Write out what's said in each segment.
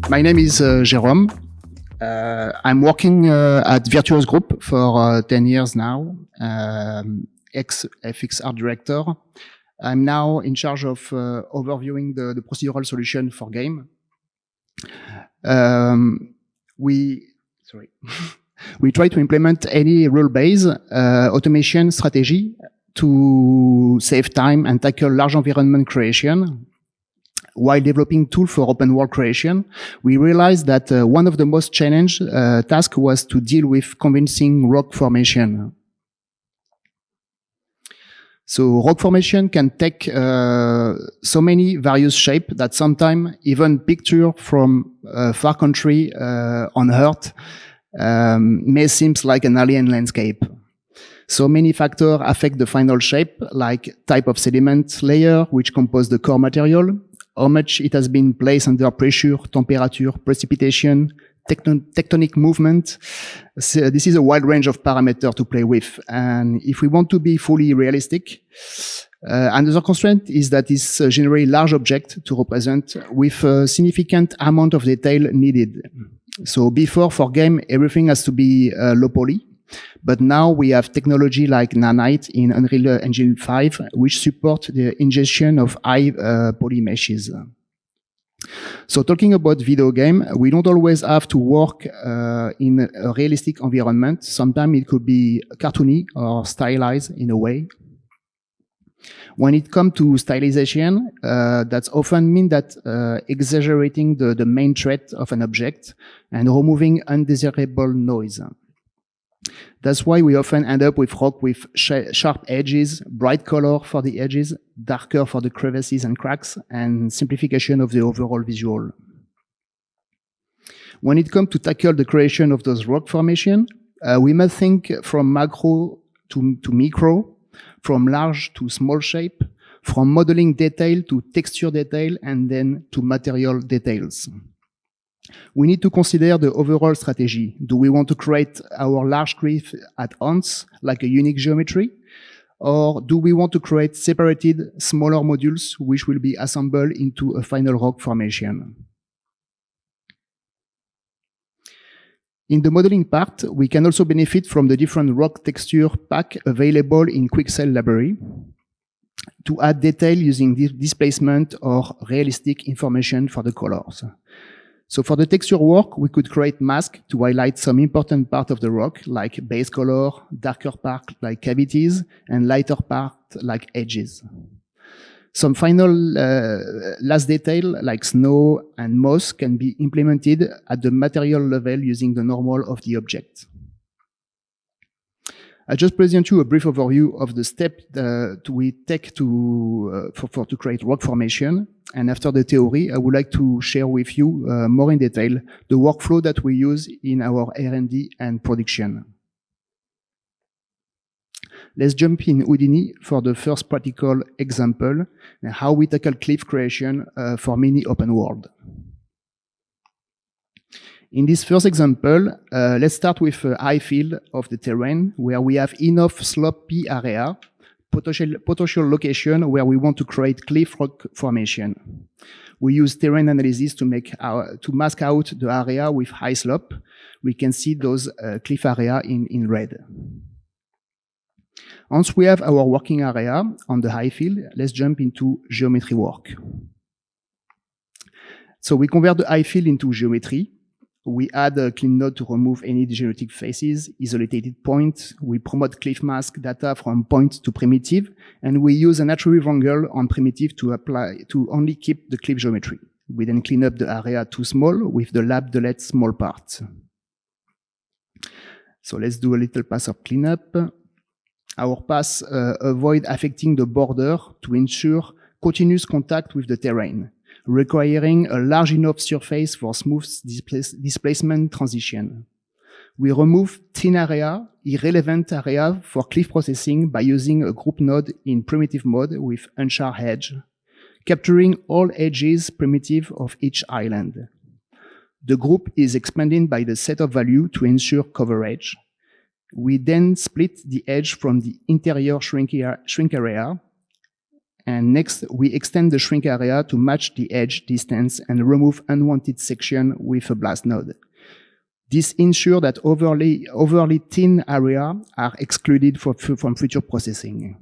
My name is Jerome. I'm working at Virtuos Group for 10 years now, ex-FX art director. I'm now in charge of overviewing the procedural solution for game. We try to implement any rule-based automation strategy to save time and tackle large environment creation. While developing tools for open world creation, we realized that one of the most challenging tasks was to deal with convincing rock formation. So rock formation can take so many various shapes that sometimes even picture from a far country on Earth may seem like an alien landscape. So many factors affect the final shape, like type of sediment layer, which compose the core material, how much it has been placed under pressure, temperature, precipitation, tectonic movement. So this is a wide range of parameters to play with. And if we want to be fully realistic, another constraint is that it's a generally large object to represent with a significant amount of detail needed. So before, for game, everything has to be low poly. But now we have technology like nanite in Unreal Engine 5, which support the ingestion of high poly meshes. So talking about video game, we don't always have to work in a realistic environment. Sometimes it could be cartoony or stylized in a way. When it comes to stylization, that's often mean that exaggerating the main trait of an object and removing undesirable noise. That's why we often end up with rock with sharp edges, bright color for the edges, darker for the crevices and cracks, and simplification of the overall visual. When it comes to tackle the creation of those rock formation, we must think from macro to micro, from large to small shape, from modeling detail to texture detail, and then to material details. We need to consider the overall strategy. Do we want to create our large cliff at once, like a unique geometry? Or do we want to create separated, smaller modules which will be assembled into a final rock formation? In the modeling part, we can also benefit from the different rock texture pack available in Quixel library to add detail using displacement or realistic information for the colors. So for the texture work, we could create masks to highlight some important part of the rock, like base color, darker part like cavities, and lighter part like edges. Some final last detail like snow and moss can be implemented at the material level using the normal of the object. I just present you a brief overview of the steps we take to create rock formation. And after the theory, I would like to share with you more in detail the workflow that we use in our R&D and production. Let's jump in Houdini for the first practical example, how we tackle cliff creation for mini open world. In this first example, let's start with a high field of the terrain where we have enough slopey area, potential location where we want to create cliff rock formation. We use terrain analysis to mask out the area with high slope. We can see those cliff area in red. Once we have our working area on the high field, let's jump into geometry work. So we convert the high field into geometry. We add a clean node to remove any degenerative faces, isolated points. We promote cliff mask data from point to primitive, and we use an attribute wrangle on primitive to only keep the cliff geometry. We then clean up the area too small with the lab delete small parts. So let's do a little pass of cleanup. Our pass avoid affecting the border to ensure continuous contact with the terrain, requiring a large enough surface for smooth displacement transition. We remove thin area, irrelevant area for cliff processing by using a group node in primitive mode with unchar edge, capturing all edges primitive of each island. The group is expanded by the set of value to ensure coverage. We then split the edge from the interior shrink area And next, we extend the shrink area to match the edge distance and remove unwanted section with a blast node. This ensures that overly thin areas are excluded from future processing.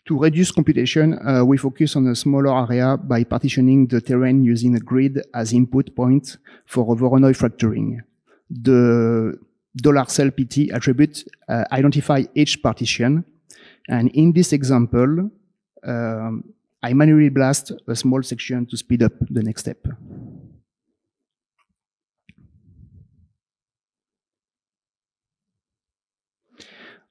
To reduce computation, we focus on a smaller area by partitioning the terrain using a grid as input point for Voronoi factoring. The $CEL_PT attribute identify each partition, and in this example, I manually blast a small section to speed up the next step.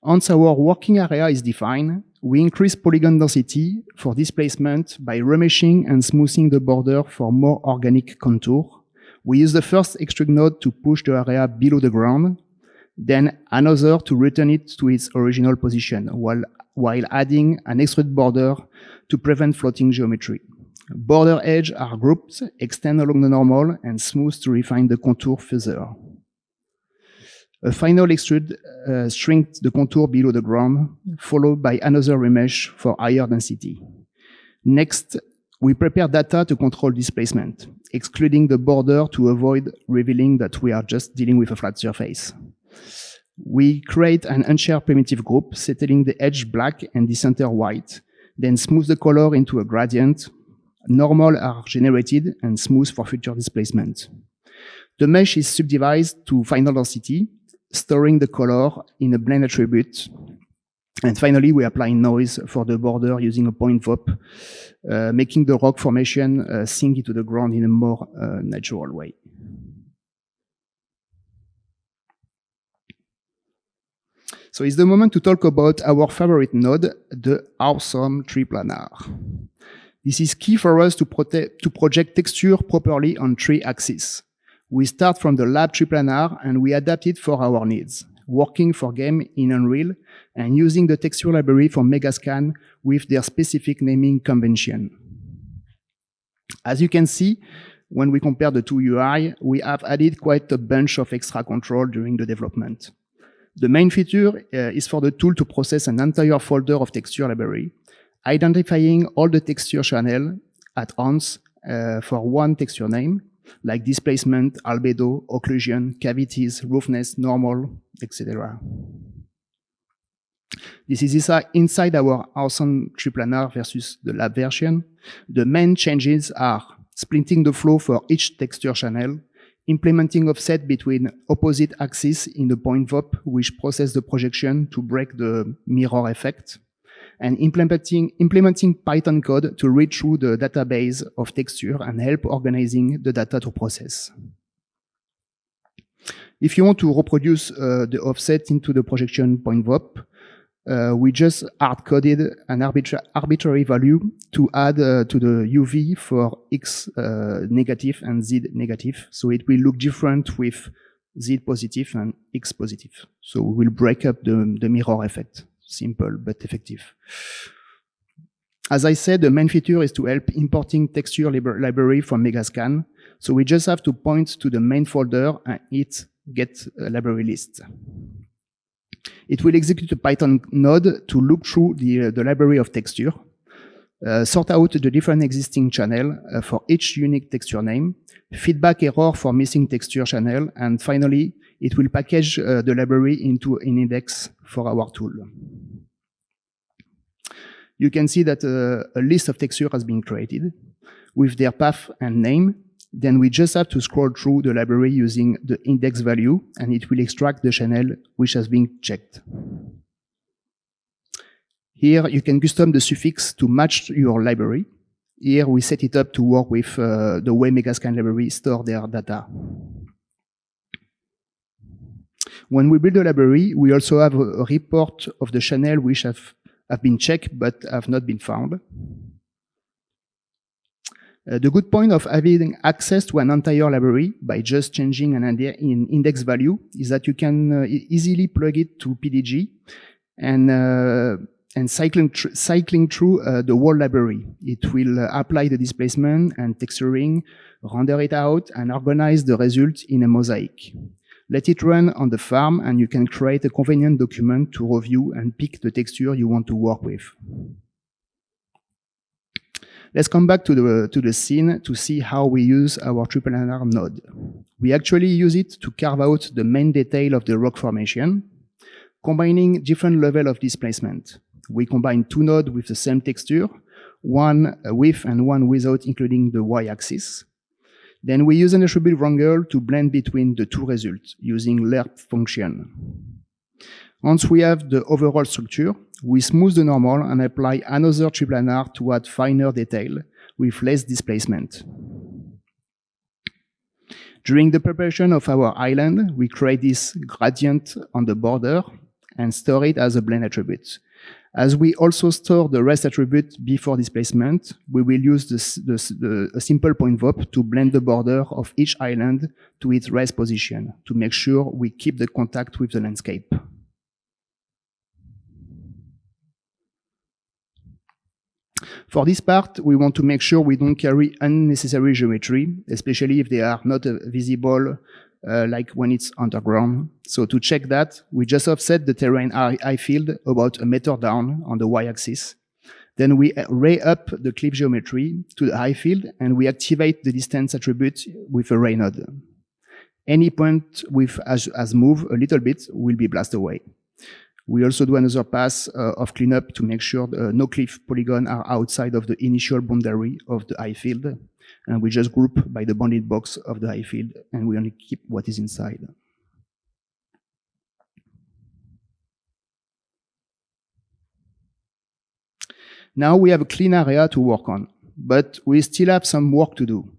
Once our working area is defined, we increase polygon density for displacement by remeshing and smoothing the border for more organic contour. We use the first extrude node to push the area below the ground, then another to return it to its original position, while adding an extrude border to prevent floating geometry. Border edges are grouped, extend along the normal, and smooth to refine the contour further. A final extrude shrinks the contour below the ground, followed by another remesh for higher density. Next, we prepare data to control displacement, excluding the border to avoid revealing that we are just dealing with a flat surface. We create an unshared primitive group, settling the edge black and the center white, then smooth the color into a gradient. Normal are generated and smooth for future displacement. The mesh is subdivided to final density, storing the color in a blend attribute. And finally, we apply noise for the border using a point VOP, making the rock formation sink into the ground in a more natural way. So it's the moment to talk about our favorite node, the awesome Triplanar. This is key for us to project texture properly on 3 axes. We start from the lab Triplanar and we adapt it for our needs, working for game in Unreal and using the texture library from Megascan with their specific naming convention. As you can see, when we compare the two UI, we have added quite a bunch of extra control during the development. The main feature is for the tool to process an entire folder of texture library, identifying all the texture channels at once for one texture name, like displacement, albedo, occlusion, cavities, roughness, normal, etc. This is inside our awesome Triplanar versus the lab version. The main changes are splitting the flow for each texture channel, implementing offset between opposite axes in the point VOP, which process the projection to break the mirror effect, and implementing Python code to read through the database of texture and help organizing the data to process. If you want to reproduce the offset into the projection point VOP, we just hard-coded an arbitrary value to add to the UV for X negative and Z negative. So it will look different with Z positive and X positive. So we will break up the mirror effect. Simple but effective. As I said, the main feature is to help importing texture library from Megascan. So we just have to point to the main folder and it gets a library list. It will execute a Python node to look through the library of texture, sort out the different existing channels for each unique texture name, feedback error for missing texture channel, and finally, it will package the library into an index for our tool. You can see that a list of texture has been created with their path and name. Then we just have to scroll through the library using the index value, and it will extract the channel which has been checked. Here you can custom the suffix to match your library. Here we set it up to work with the way Megascan library store their data. When we build a library, we also have a report of the channel which have been checked but have not been found. The good point of having access to an entire library by just changing an index value is that you can easily plug it to PDG and cycling through the whole library. It will apply the displacement and texturing, render it out, and organize the result in a mosaic. Let it run on the farm, and you can create a convenient document to review and pick the texture you want to work with. Let's come back to the scene to see how we use our Triplanar node. We actually use it to carve out the main detail of the rock formation, combining different levels of displacement. We combine two nodes with the same texture, one with and one without, including the y-axis. Then we use an attribute wrangler to blend between the two results using lerp function. Once we have the overall structure, we smooth the normal and apply another triplanar to add finer detail with less displacement. During the preparation of our island, we create this gradient on the border and store it as a blend attribute. As we also store the rest attribute before displacement, we will use a simple point VOP to blend the border of each island to its rest position to make sure we keep the contact with the landscape. For this part, we want to make sure we don't carry unnecessary geometry, especially if they are not visible, like when it's underground. So to check that, we just offset the terrain HIVE field about 1 meter down on the y-axis. Then we ray up the cliff geometry to the HIVE field, and we activate the distance attribute with a ray node. Any point with as move a little bit will be blasted away. We also do another pass of cleanup to make sure no cliff polygon are outside of the initial boundary of the HIVE field. And we just group by the bounded box of the HIVE field, and we only keep what is inside. Now we have a clean area to work on, but we still have some work to do.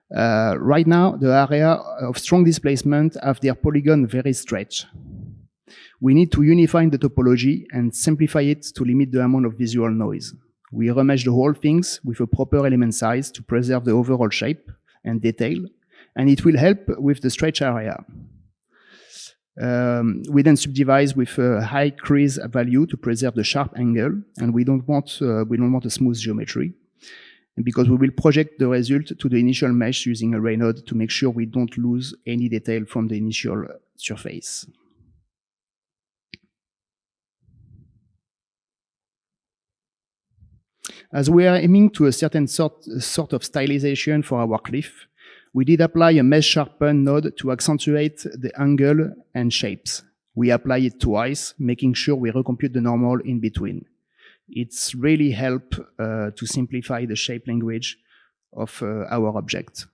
Right now, the area of strong displacement have their polygon very stretched. We need to unify the topology and simplify it to limit the amount of visual noise. We remesh the whole things with a proper element size to preserve the overall shape and detail, and it will help with the stretch area. We then subdivide with a high crease value to preserve the sharp angle, and we don't want a smooth geometry, because we will project the result to the initial mesh using a ray node to make sure we don't lose any detail from the initial surface. As we are aiming to a certain sort of stylization for our cliff, we did apply a mesh sharpen node to accentuate the angle and shapes. We apply it twice, making sure we recompute the normal in between. It's really help to simplify the shape language of our object.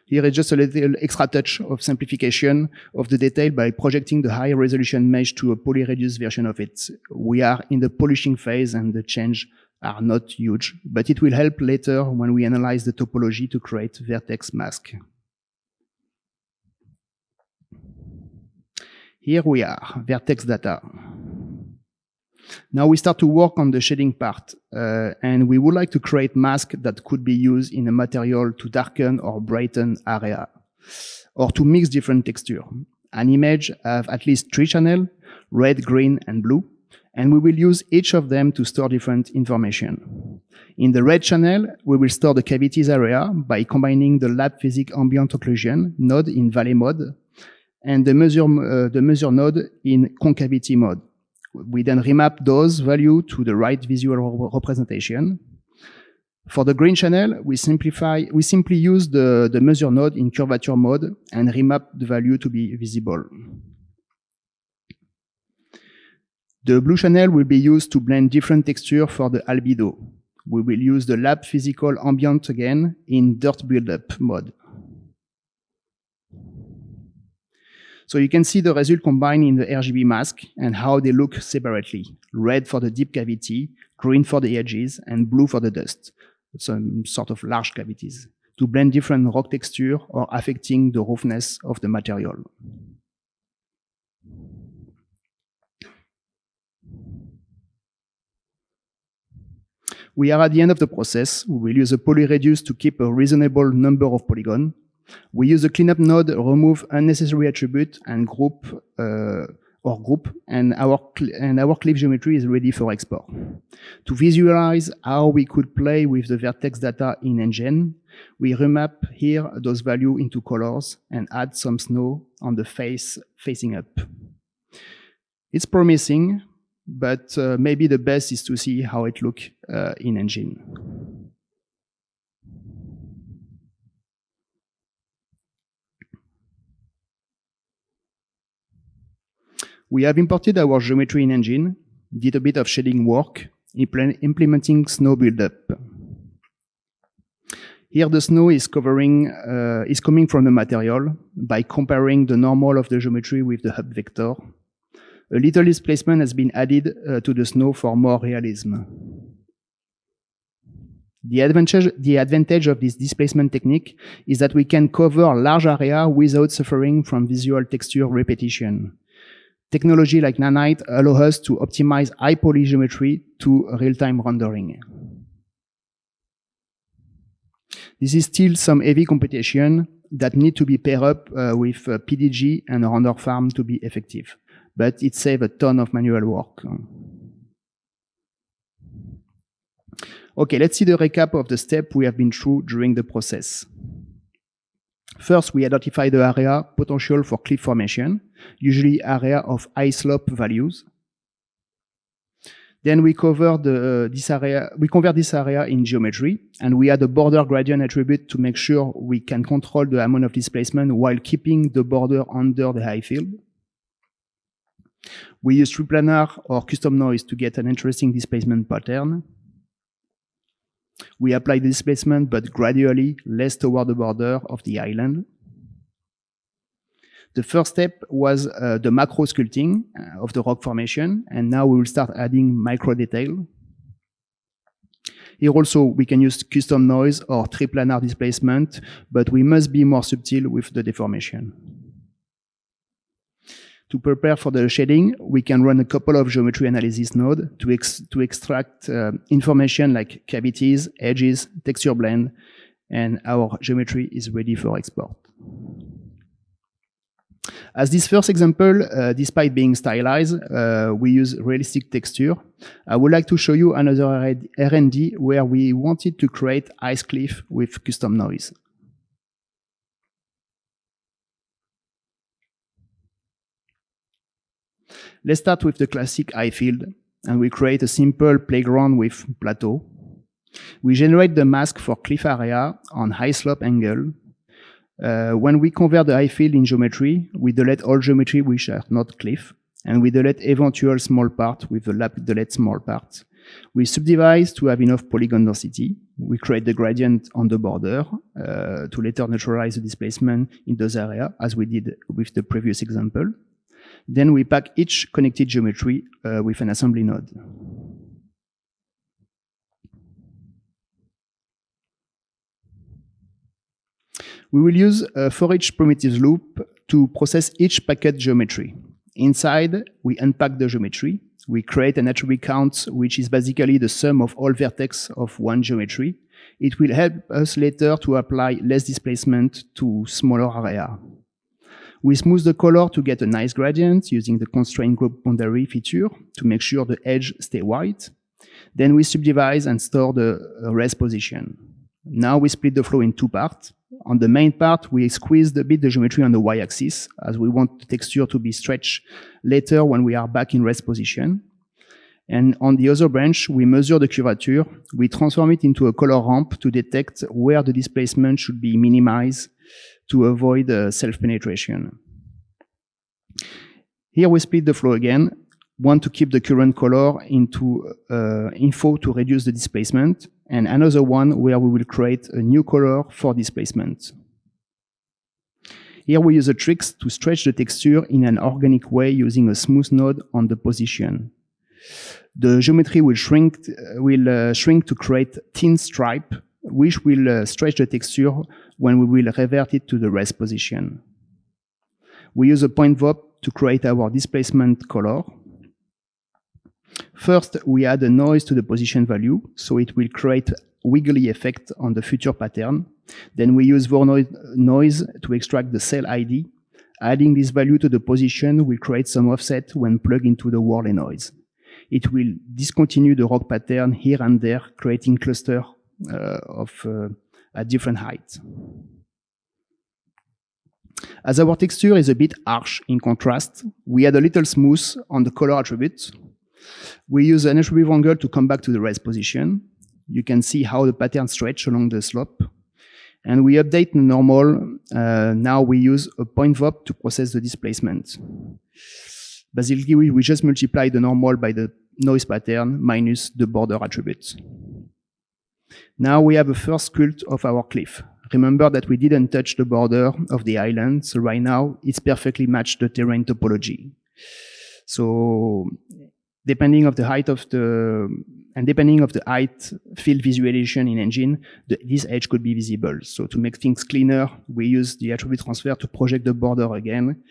Here is just a little extra touch of simplification of the detail by projecting the high resolution mesh to a poly-reduced version of it. We are in the polishing phase and the changes are not huge, but it will help later when we analyze the topology to create vertex mask. Here we are, vertex data. Now we start to work on the shading part, and we would like to create masks that could be used in a material to darken or brighten area, or to mix different texture. An image have at least 3 channels, red, green, and blue, and we will use each of them to store different information. In the red channel, we will store the cavities area by combining the lab physics ambient occlusion node in valley mode and the measure node in concavity mode. We then remap those values to the right visual representation. For the green channel, we simply use the measure node in curvature mode and remap the value to be visible. The blue channel will be used to blend different texture for the albedo. We will use the lab physical ambient again in dirt buildup mode. So you can see the result combined in the RGB mask and how they look separately. Red for the deep cavity, green for the edges, and blue for the dust. Some sort of large cavities to blend different rock texture or affecting the roughness of the material. We are at the end of the process. We will use a poly reduce to keep a reasonable number of polygons. We use a cleanup node, remove unnecessary attribute, and group or group, and our cliff geometry is ready for export. To visualize how we could play with the vertex data in engine, we remap here those values into colors and add some snow on the face facing up. It's promising, but maybe the best is to see how it looks in engine. We have imported our geometry in engine, did a bit of shading work, implementing snow buildup. Here the snow is coming from the material by comparing the normal of the geometry with the hub vector. A little displacement has been added to the snow for more realism. The advantage of this displacement technique is that we can cover large area without suffering from visual texture repetition. Technology like nanite allow us to optimize high poly geometry to real-time rendering. This is still some heavy computation that need to be paired up with PDG and a render farm to be effective, but it saves a ton of manual work. Okay, let's see the recap of the step we have been through during the process. First, we identify the area potential for cliff formation, usually area of high slope values. Then we convert this area in geometry, and we add a border gradient attribute to make sure we can control the amount of displacement while keeping the border under the high field. We use Triplanar or custom noise to get an interesting displacement pattern. We apply the displacement, but gradually less toward the border of the island. The first step was the macro sculpting of the rock formation, and now we will start adding micro detail. Here also we can use custom noise or triplanar displacement, but we must be more subtle with the deformation. To prepare for the shading, we can run a couple of geometry analysis nodes to extract information like cavities, edges, texture blend, and our geometry is ready for export. As this first example, despite being stylized, we use realistic texture. I would like to show you another R&D where we wanted to create ice cliff with custom noise. Let's start with the classic high field, and we create a simple playground with plateau. We generate the mask for cliff area on high slope angle. When we convert the high field in geometry, we delete all geometry which are not cliff, and we delete eventual small part with the delete small part. We subdivide to have enough polygon density. We create the gradient on the border to later neutralize the displacement in those areas, as we did with the previous example. Then we pack each connected geometry with an assembly node. We will use a for each primitives loop to process each packet geometry. Inside, we unpack the geometry. We create an attribute count, which is basically the sum of all vertex of one geometry. It will help us later to apply less displacement to smaller area. We smooth the color to get a nice gradient using the constraint group boundary feature to make sure the edge stay white. Then we subdivide and store the rest position. Now we split the flow in two parts. On the main part, we squeeze a bit the geometry on the y-axis, as we want the texture to be stretched later when we are back in rest position. And on the other branch, we measure the curvature. We transform it into a color ramp to detect where the displacement should be minimized to avoid self-penetration. Here we split the flow again. One to keep the current color into info to reduce the displacement, and another one where we will create a new color for displacement. Here we use the tricks to stretch the texture in an organic way using a smooth node on the position. The geometry will shrink to create thin stripe, which will stretch the texture when we will revert it to the rest position. We use a point VOP to create our displacement color. First, we add a noise to the position value, so it will create wiggly effect on the future pattern. Then we use noise to extract the cell ID Adding this value to the position will create some offset when plugged into the Worley noise. It will discontinue the rock pattern here and there, creating clusters at different heights. As our texture is a bit harsh in contrast, we add a little smooth on the color attribute. We use an attribute angle to come back to the res position. You can see how the pattern stretch along the slope. And we update the normal. Now we use a point VOP to process the displacement. Basically, we just multiply the normal by the noise pattern minus the border attribute. Now we have a first sculpt of our cliff. Remember that we didn't touch the border of the island, so right now it's perfectly matched the terrain topology. So depending of the height of the height field visualization in engine, this edge could be visible. So to make things cleaner, we use the attribute transfer to project the border again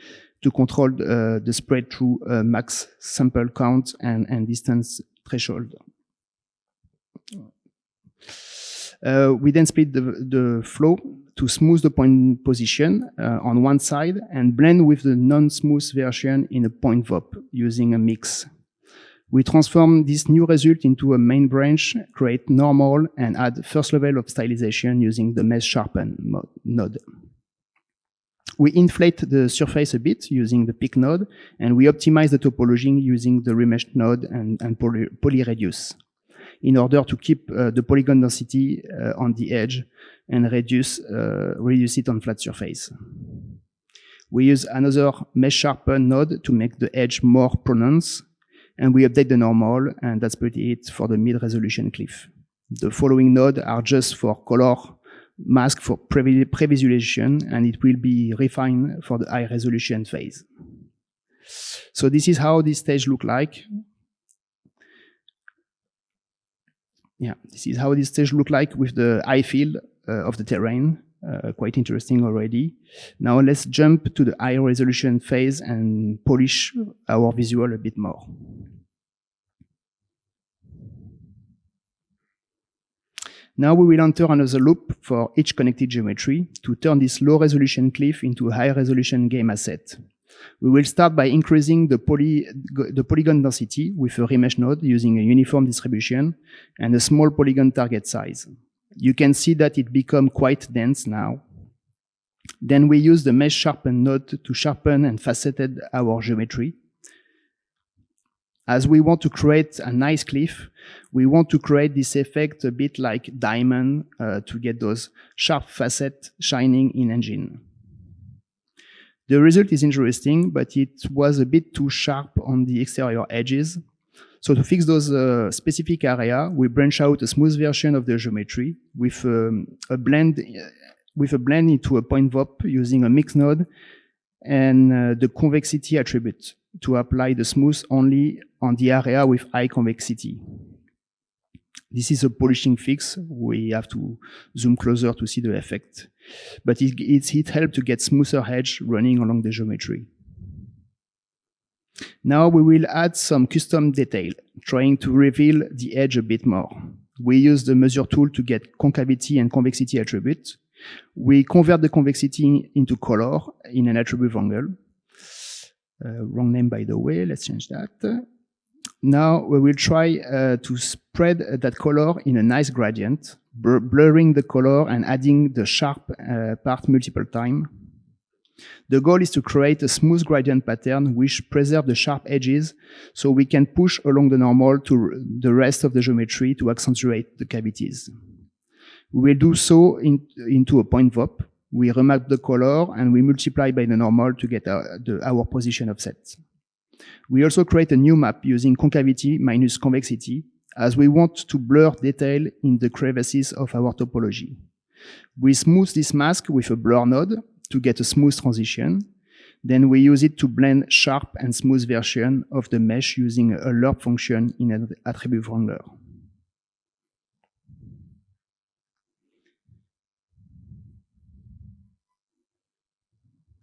to control the spread through max sample count and distance threshold. We then split the flow to smooth the point position on one side and blend with the non-smooth version in a point VOP using a mix. We transform this new result into a main branch, create normal, and add first level of stylization using the mesh sharpen node. We inflate the surface a bit using the peak node, and we optimize the topology using the remesh node and polyreduce in order to keep the polygon density on the edge and reduce it on flat surface. We use another mesh sharpen node to make the edge more pronounced, and we update the normal, and that's pretty it for the mid-resolution cliff. The following nodes are just for color mask for pre-visualization, and it will be refined for the high-resolution phase. So this is how this stage looks like. Yeah, this is how this stage looks like with the high field of the terrain. Quite interesting already. Now let's jump to the high resolution phase and polish our visual a bit more. Now we will enter another loop for each connected geometry to turn this low resolution cliff into a high resolution game asset. We will start by increasing the polygon density with a remesh node using a uniform distribution and a small polygon target size. You can see that it becomes quite dense now. Then we use the mesh sharpen node to sharpen and faceted our geometry. As we want to create a nice cliff, we want to create this effect a bit like diamond to get those sharp facets shining in engine. The result is interesting, but it was a bit too sharp on the exterior edges. So to fix those specific area, we branch out a smooth version of the geometry with a blend into a point VOP using a mix node and the convexity attribute to apply the smooth only on the area with high convexity. This is a polishing fix. We have to zoom closer to see the effect. But it helps to get smoother edge running along the geometry. Now we will add some custom detail, trying to reveal the edge a bit more. We use the measure tool to get concavity and convexity attributes. We convert the convexity into color in an attribute angle. Wrong name, by the way. Let's change that. Now we will try to spread that color in a nice gradient, blurring the color and adding the sharp part multiple times. The goal is to create a smooth gradient pattern which preserves the sharp edges so we can push along the normal to the rest of the geometry to accentuate the cavities. We will do so into a point VOP. We remap the color and we multiply by the normal to get our position offset. We also create a new map using concavity minus convexity as we want to blur detail in the crevices of our topology. We smooth this mask with a blur node to get a smooth transition. Then we use it to blend sharp and smooth version of the mesh using a LERP function in an attribute wrangler.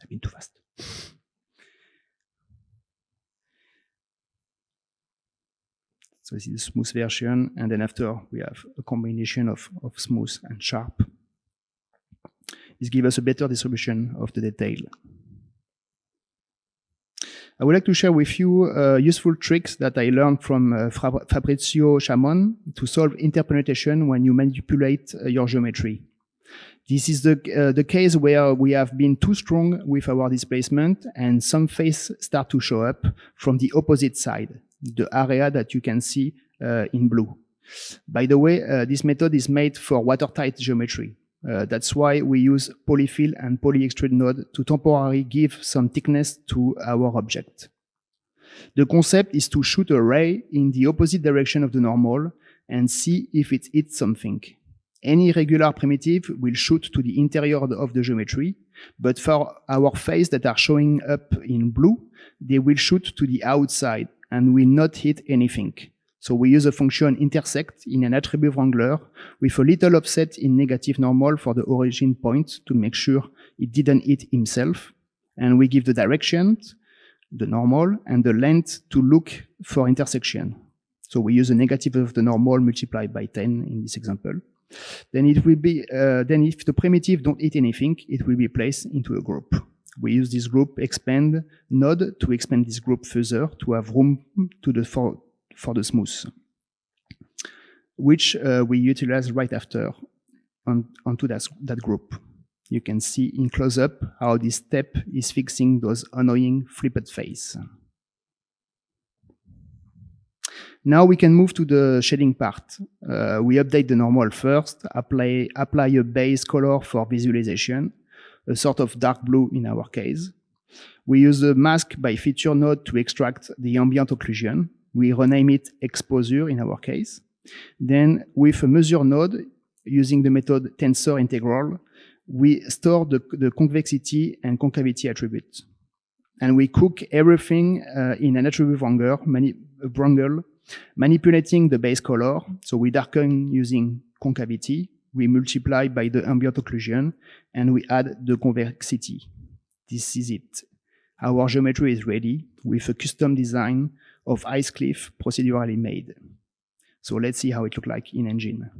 I've been too fast. So this is the smooth version, and then after we have a combination of smooth and sharp. This gives us a better distribution of the detail. I would like to share with you useful tricks that I learned from Fabrizio Chamon to solve interpolation when you manipulate your geometry. This is the case where we have been too strong with our displacement and some faces start to show up from the opposite side, the area that you can see in blue. By the way, this method is made for watertight geometry. That's why we use polyfill and polyextrude node to temporarily give some thickness to our object. The concept is to shoot a ray in the opposite direction of the normal and see if it hits something. Any regular primitive will shoot to the interior of the geometry, but for our faces that are showing up in blue, they will shoot to the outside and will not hit anything. So we use a function intersect in an attribute wrangler with a little offset in negative normal for the origin point to make sure it didn't hit himself. And we give the direction, the normal, and the length to look for intersection. So we use a negative of the normal multiplied by 10 in this example. Then it will be, then if the primitive don't hit anything, it will be placed into a group. We use this group expand node to expand this group further to have room to the for the smooth, which we utilize right after onto that group. You can see in close-up how this step is fixing those annoying flipped face. Now we can move to the shading part. We update the normal first, apply a base color for visualization, a sort of dark blue in our case. We use the mask by feature node to extract the ambient occlusion. We rename it exposure in our case. Then with a measure node, using the method tensor integral, we store the convexity and concavity attributes. And we cook everything in an attribute wrangle, manipulating the base color. So we darken using concavity, we multiply by the ambient occlusion, and we add the convexity. This is it. Our geometry is ready with a custom design of ice cliff procedurally made. So let's see how it looks like in engine.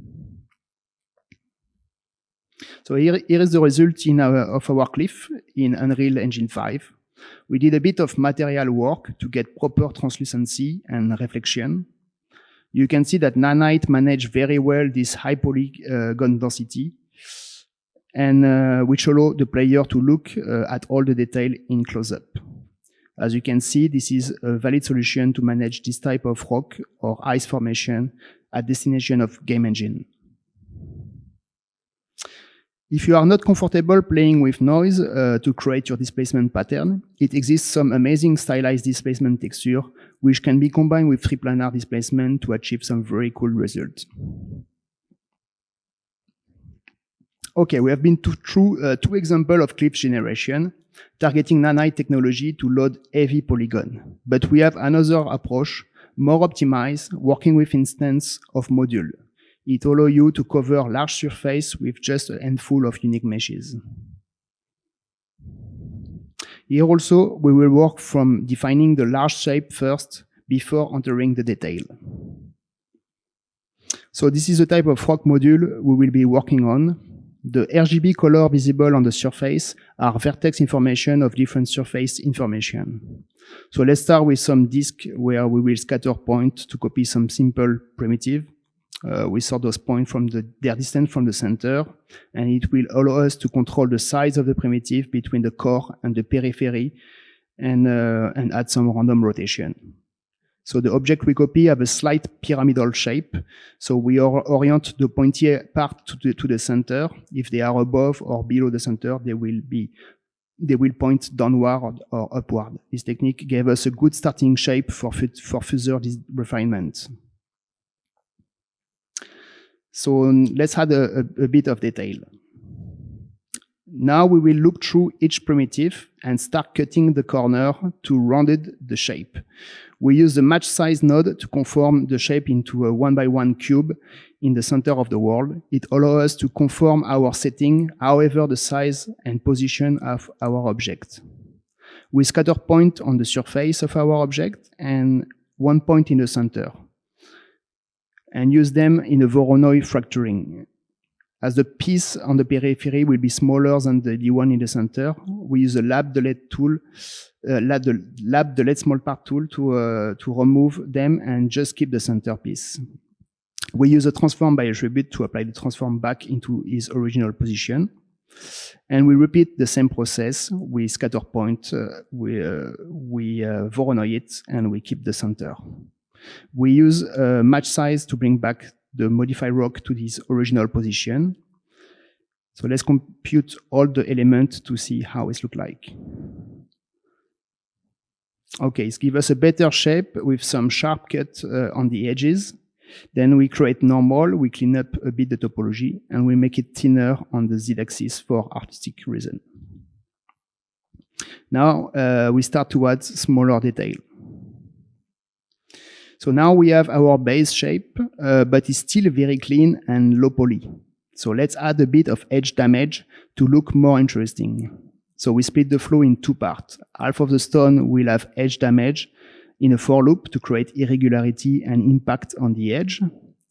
So here is the result of our cliff in Unreal Engine 5. We did a bit of material work to get proper translucency and reflection. You can see that nanite managed very well this high polygon density, and which allow the player to look at all the detail in close-up. As you can see, this is a valid solution to manage this type of rock or ice formation at destination of game engine. If you are not comfortable playing with noise to create your displacement pattern, it exists some amazing stylized displacement texture which can be combined with triplanar displacement to achieve some very cool results. Okay, we have been through two examples of cliff generation, targeting nanite technology to load heavy polygon. But we have another approach, more optimized, working with instance of module. It allows you to cover large surface with just a handful of unique meshes. Here also, we will work from defining the large shape first before entering the detail. So this is the type of rock module we will be working on. The RGB color visible on the surface are vertex information of different surface information. So let's start with some disk where we will scatter points to copy some simple primitive. We sort those points from their distance from the center, and it will allow us to control the size of the primitive between the core and the periphery, and add some random rotation. So the object we copy have a slight pyramidal shape. So we orient the pointy part to the center. If they are above or below the center, they will point downward or upward. This technique gave us a good starting shape for further refinement. So let's add a bit of detail. Now we will look through each primitive and start cutting the corner to round the shape. We use the match size node to conform the shape into a 1x1 cube in the center of the world. It allows us to conform our setting, however the size and position of our object. We scatter point on the surface of our object and one point in the center, and use them in a Voronoi fracturing. as the piece on the periphery will be smaller than the one in the center, we use a lab delete tool, lab delete small part tool to remove them and just keep the center piece. We use a transform by attribute to apply the transform back into its original position. And we repeat the same process. We scatter point, we Voronoi it, and we keep the center. We use a match size to bring back the modified rock to this original position. So let's compute all the elements to see how it looks like. Okay, it gives us a better shape with some sharp cut on the edges. Then we create normal, we clean up a bit the topology, and we make it thinner on the z-axis for artistic reason. Now we start to add smaller detail. So now we have our base shape, but it's still very clean and low poly. So let's add a bit of edge damage to look more interesting. So we split the flow in two parts. Half of the stone will have edge damage in a for loop to create irregularity and impact on the edge.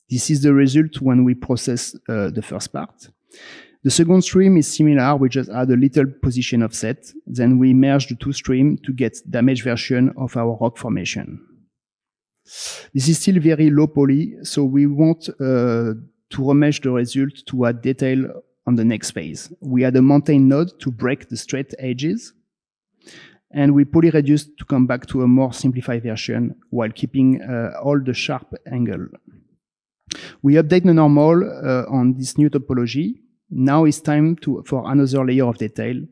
This is the result when we process the first part. The second stream is similar, we just add a little position offset. Then we merge the two streams to get damaged version of our rock formation. This is still very low poly, so we want to remesh the result to add detail on the next phase. We add a mountain node to break the straight edges, and we poly reduce to come back to a more simplified version while keeping all the sharp angle. We update the normal on this new topology. Now it's time for another layer of detail.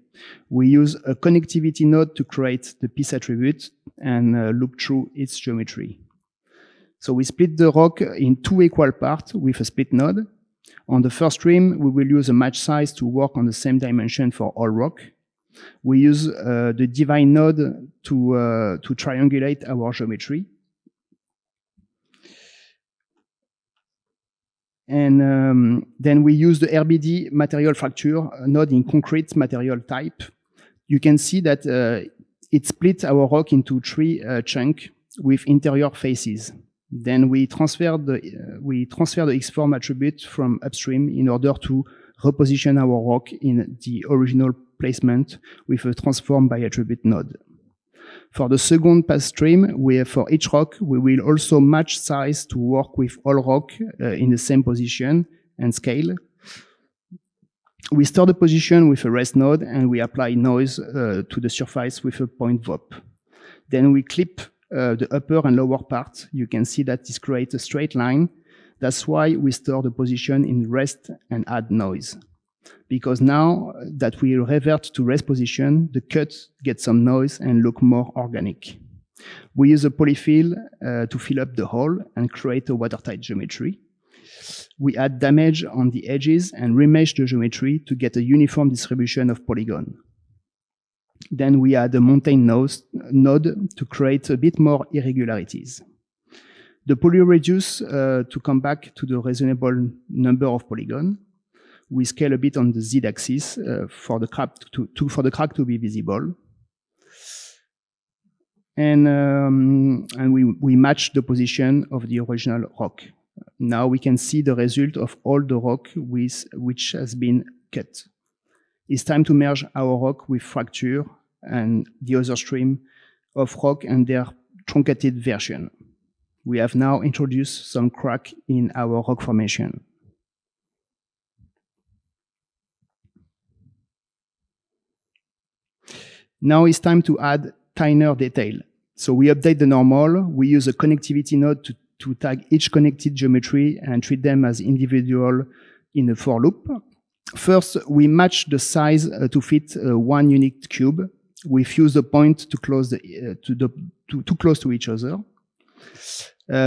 We use a connectivity node to create the piece attribute and look through its geometry. So we split the rock in two equal parts with a split node. On the first stream, we will use a match size to work on the same dimension for all rock. We use the divine node to triangulate our geometry. And then we use the RBD material fracture node in concrete material type. You can see that it split our rock into three chunks with interior faces. Then we transfer the X-form attribute from upstream in order to reposition our rock in the original placement with a transform by attribute node. For the second pass stream, for each rock, we will also match size to work with all rock in the same position and scale. We store the position with a rest node and we apply noise to the surface with a point VOP. Then we clip the upper and lower part. You can see that this creates a straight line. That's why we store the position in rest and add noise. Because now that we revert to rest position, the cut gets some noise and look more organic. We use a polyfill to fill up the hole and create a watertight geometry. We add damage on the edges and remesh the geometry to get a uniform distribution of polygon. Then we add a mountain node to create a bit more irregularities. The poly reduce to come back to the reasonable number of polygons. We scale a bit on the z-axis for the crack to be visible. And we match the position of the original rock. Now we can see the result of all the rock which has been cut. It's time to merge our rock with fracture and the other stream of rock and their truncated version. We have now introduced some crack in our rock formation. Now it's time to add tinier detail. So we update the normal. We use a connectivity node to tag each connected geometry and treat them as individual in a for loop. First, we match the size to fit one unique cube. We fuse the point too close to each other.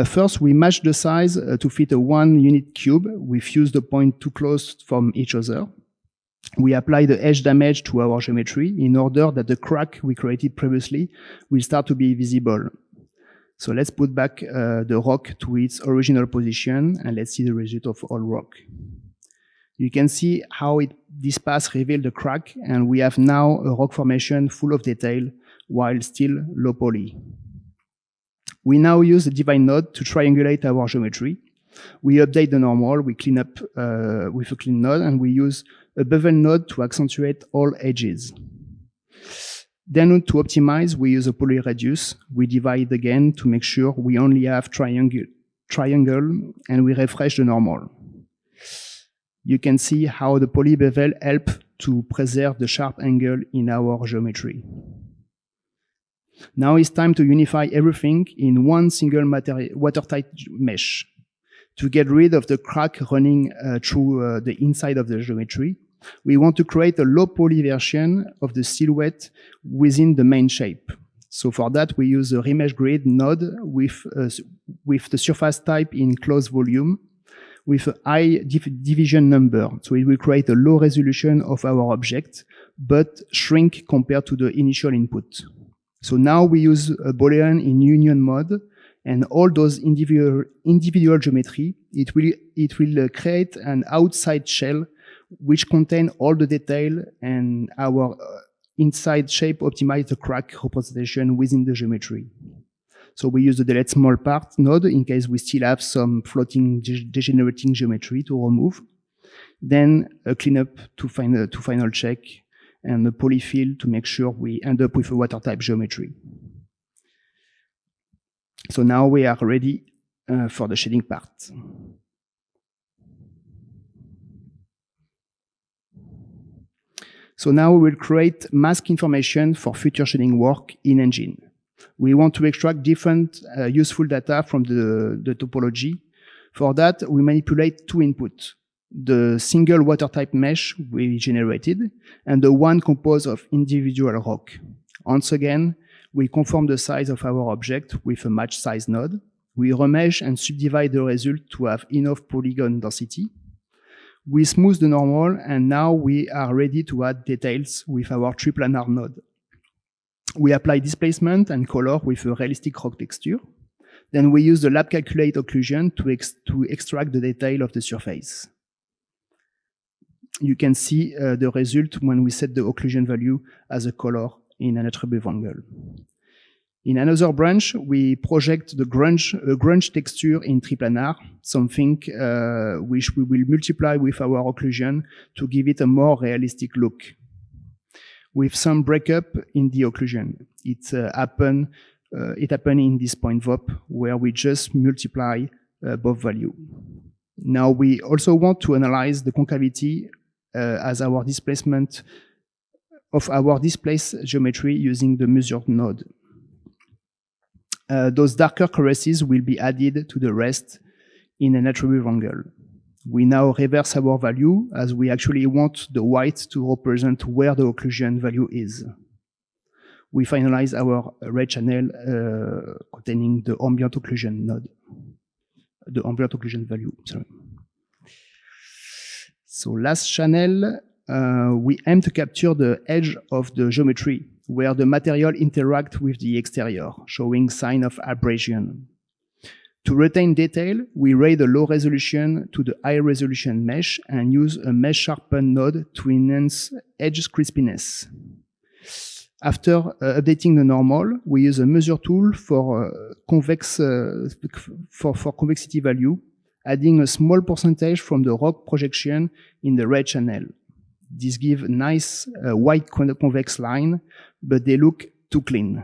First, we match the size to fit a one unit cube. We fuse the point too close from each other. We apply the edge damage to our geometry in order that the crack we created previously will start to be visible. So let's put back the rock to its original position and let's see the result of all rock. You can see how this pass revealed the crack, and we have now a rock formation full of detail while still low poly. We now use the divine node to triangulate our geometry. We update the normal, we clean up with a clean node, and we use a bevel node to accentuate all edges. Then to optimize, we use a polyreduce. We divide again to make sure we only have triangle, and we refresh the normal. You can see how the poly bevel help to preserve the sharp angle in our geometry. Now it's time to unify everything in one single watertight mesh. To get rid of the crack running through the inside of the geometry, we want to create a low poly version of the silhouette within the main shape. So for that, we use a remesh grid node with the surface type in closed volume with a high division number. So it will create a low resolution of our object, but shrink compared to the initial input. So now we use a Boolean in union mode, and all those individual geometry, it will create an outside shell which contain all the detail, and our inside shape optimize the crack representation within the geometry. So we use the delete small part node in case we still have some floating degenerating geometry to remove. Then a cleanup to final check, and a polyfill to make sure we end up with a water type geometry. So now we are ready for the shading part. So now we will create mask information for future shading work in engine. We want to extract different useful data from the topology. For that, we manipulate two inputs: the single water type mesh we generated and the one composed of individual rock. Once again, we conform the size of our object with a match size node. We remesh and subdivide the result to have enough polygon density. We smooth the normal, and now we are ready to add details with our triplanar node. We apply displacement and color with a realistic rock texture. Then we use the lab calculate occlusion to extract the detail of the surface. You can see the result when we set the occlusion value as a color in an attribute angle. In another branch, we project the grunge texture in Triplanar, something which we will multiply with our occlusion to give it a more realistic look. With some breakup in the occlusion. It happened in this point VOP where we just multiply both value. Now we also want to analyze the concavity as our displacement of our displaced geometry using the measured node. Those darker caresses will be added to the rest in an attribute angle. We now reverse our value as we actually want the white to represent where the occlusion value is. We finalize our red channel containing the ambient occlusion node, the ambient occlusion value, sorry. So last channel, we aim to capture the edge of the geometry where the material interacts with the exterior, showing sign of abrasion. To retain detail, we raise the low resolution to the high resolution mesh and use a mesh sharpen node to enhance edge crispiness. After updating the normal, we use a measure tool for convexity value, adding a small percentage from the rock projection in the red channel. This gives a nice white convex line, but they look too clean.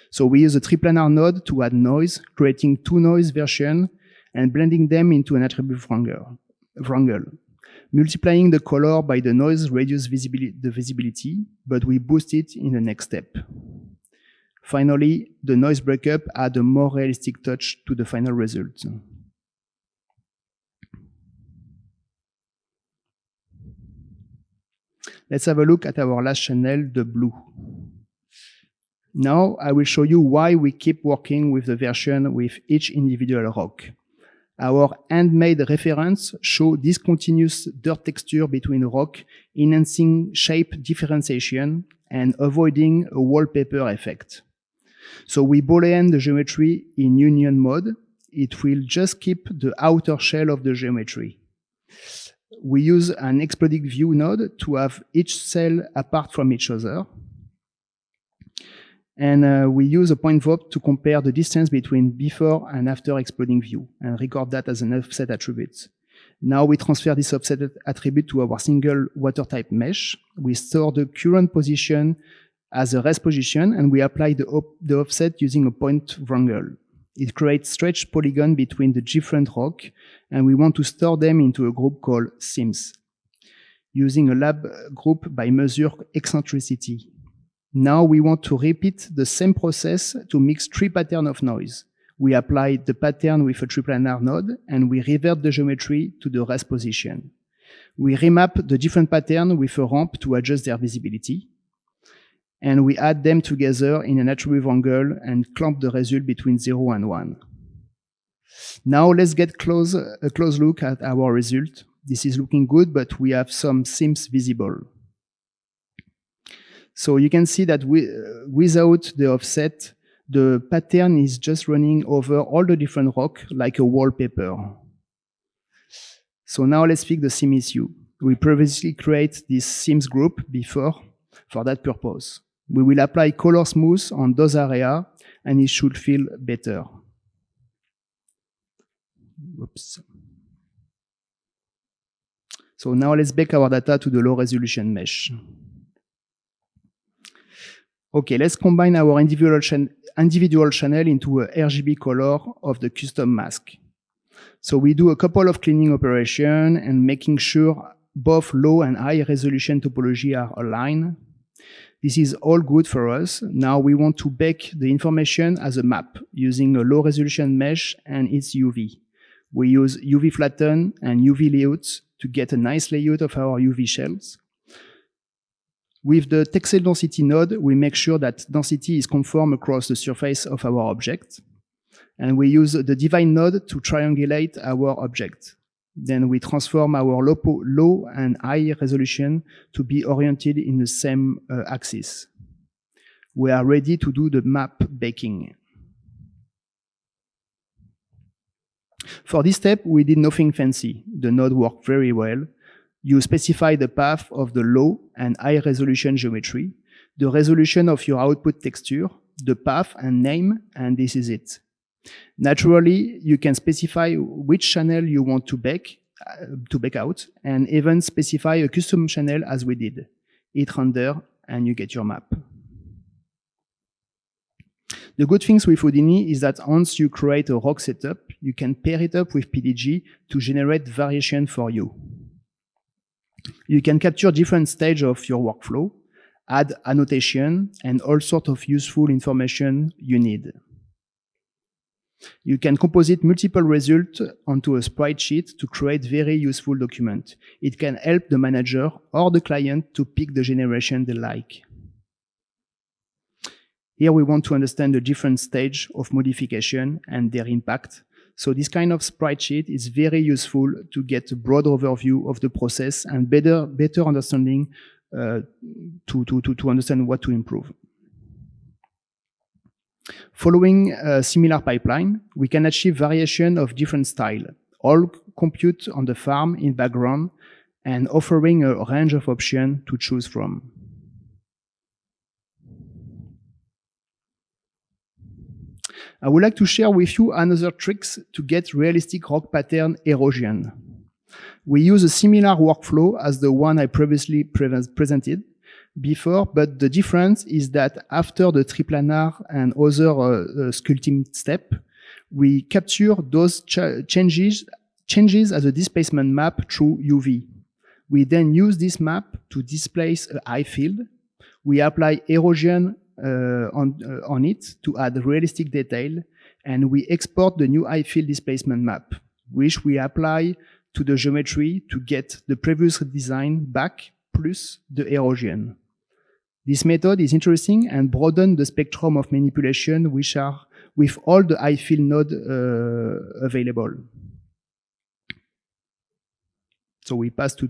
So we use a triplanar node to add noise, creating two noise versions and blending them into an attribute wrangle. Multiplying the color by the noise reduces the visibility, but we boost it in the next step. Finally, the noise breakup adds a more realistic touch to the final result. Let's have a look at our last channel, the blue. Now I will show you why we keep working with the version with each individual rock. Our handmade reference shows discontinuous dirt texture between rock, enhancing shape differentiation and avoiding a wallpaper effect. So we Boolean the geometry in union mode. It will just keep the outer shell of the geometry. We use an exploded view node to have each cell apart from each other. And we use a point VOP to compare the distance between before and after exploding view and record that as an offset attribute. Now we transfer this offset attribute to our single water type mesh. We store the current position as a rest position, and we apply the offset using a point wrangle. It creates stretched polygon between the different rock, and we want to store them into a group called sims, using a lab group by measure eccentricity. Now we want to repeat the same process to mix 3 patterns of noise. We apply the pattern with a triplanar node, and we revert the geometry to the rest position. We remap the different patterns with a ramp to adjust their visibility. And we add them together in an attribute wrangle and clamp the result between 0 and 1. Now let's get a close look at our result. This is looking good, but we have some sims visible. So you can see that without the offset, the pattern is just running over all the different rock like a wallpaper. So now let's fix the sim issue. We previously create this sims group before for that purpose. We will apply color smooth on those areas, and it should feel better. Oops. So now let's bake our data to the low resolution mesh. Okay, let's combine our individual channel into a RGB color of the custom mask. So we do a couple of cleaning operations and making sure both low and high resolution topology are aligned. This is all good for us. Now we want to bake the information as a map using a low resolution mesh and its UV. We use UV flatten and UV layouts to get a nice layout of our UV shells. With the texel density node, we make sure that density is conform across the surface of our object. And we use the divine node to triangulate our object. Then we transform our low and high resolution to be oriented in the same axis. We are ready to do the map baking. For this step, we did nothing fancy. The node worked very well. You specify the path of the low and high resolution geometry, the resolution of your output texture, the path and name, and this is it. Naturally, you can specify which channel you want to bake out, and even specify a custom channel as we did. Hit render, and you get your map. The good things with Houdini is that once you create a rock setup, you can pair it up with PDG to generate variation for you. You can capture different stages of your workflow, add annotation, and all sorts of useful information you need. You can composite multiple results onto a sprite sheet to create very useful document. It can help the manager or the client to pick the generation they like. Here we want to understand the different stage of modification and their impact. So this kind of sprite sheet is very useful to get a broad overview of the process and better understanding to understand what to improve. Following a similar pipeline, we can achieve variation of different style, all compute on the farm in background and offering a range of options to choose from. I would like to share with you another tricks to get realistic rock pattern erosion. We use a similar workflow as the one I previously presented before, but the difference is that after the triplanar and other sculpting step, we capture those changes as a displacement map through UV. We then use this map to displace a high field. We apply erosion on it to add realistic detail, and we export the new high field displacement map, which we apply to the geometry to get the previous design back plus the erosion. This method is interesting and broadens the spectrum of manipulation which are with all the high field nodes available. So we pass to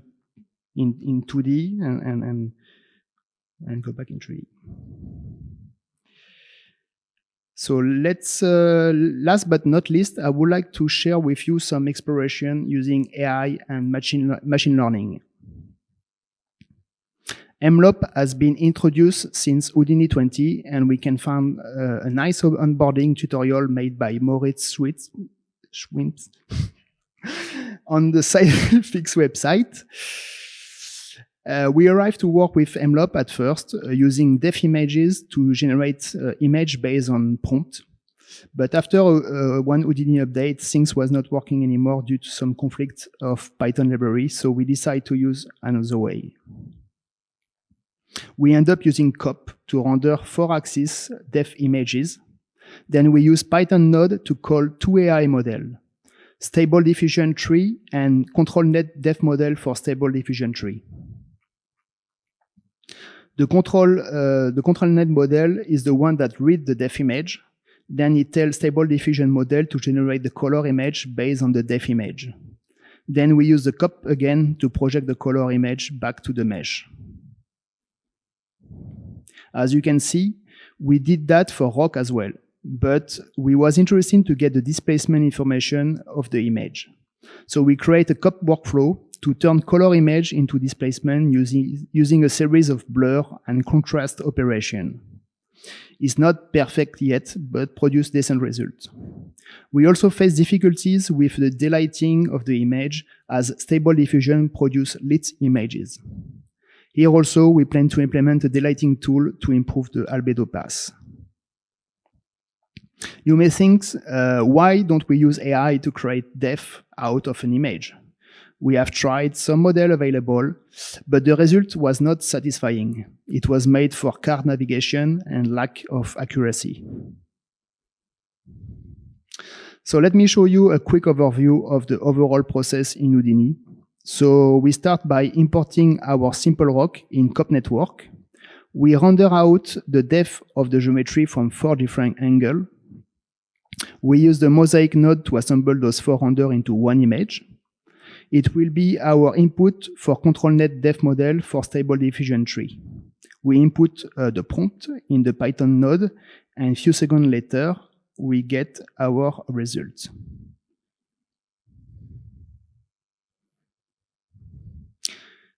in 2D and go back in 3D. So let's, last but not least, I would like to share with you some exploration using AI and machine learning. MLOP has been introduced since Houdini 20, and we can find a nice onboarding tutorial made by Moritz Schwimps on the SciFix website. We arrived to work with MLOP at first, using def images to generate image based on prompt. But after one Houdini update, things was not working anymore due to some conflict of Python library, so we decided to use another way. We end up using COP to render 4-axis def images. Then we use Python node to call two AI models, Stable Diffusion Tree and ControlNet Def Model for Stable Diffusion Tree. The ControlNet model is the one that reads the def image. Then it tells Stable Diffusion model to generate the color image based on the def image. Then we use the COP again to project the color image back to the mesh. As you can see, we did that for rock as well, but we was interested to get the displacement information of the image. So we create a COP workflow to turn color image into displacement using a series of blur and contrast operation. It's not perfect yet, but produce decent results. We also face difficulties with the delighting of the image, as Stable Diffusion produce lit images. Here also, we plan to implement a delighting tool to improve the albedo pass. You may think, why don't we use AI to create def out of an image? We have tried some model available, but the result was not satisfying. It was made for card navigation and lack of accuracy. So let me show you a quick overview of the overall process in Houdini. So we start by importing our simple rock in COP network. We render out the depth of the geometry from 4 different angles. We use the mosaic node to assemble those 4 renders into one image. It will be our input for ControlNet Def Model for Stable Diffusion Tree. We input the prompt in the Python node, and a few seconds later, we get our results.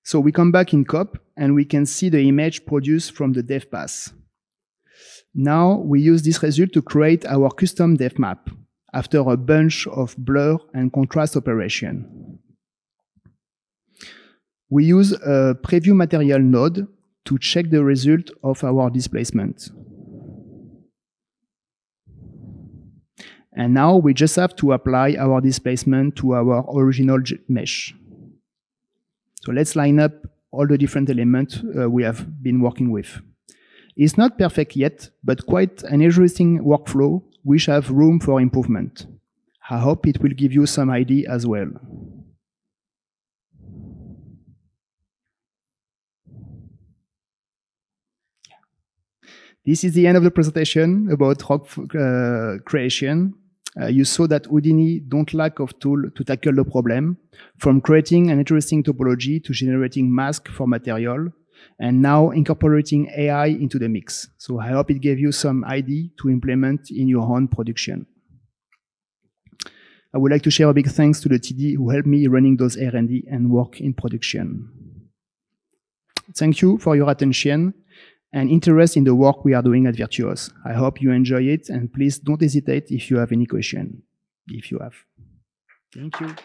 So we come back in COP, and we can see the image produced from the def pass. Now we use this result to create our custom def map after a bunch of blur and contrast operation. We use a preview material node to check the result of our displacement. And now we just have to apply our displacement to our original mesh. So let's line up all the different elements we have been working with. It's not perfect yet, but quite an interesting workflow which have room for improvement. I hope it will give you some idea as well. This is the end of the presentation about rock creation. You saw that Houdini don't lack of tools to tackle the problem, from creating an interesting topology to generating masks for material, and now incorporating AI into the mix. So I hope it gave you some idea to implement in your own production. I would like to share a big thanks to the TD who helped me running those R&D and work in production. Thank you for your attention and interest in the work we are doing at Virtuos. I hope you enjoy it, and please don't hesitate if you have any question, if you have. Thank you.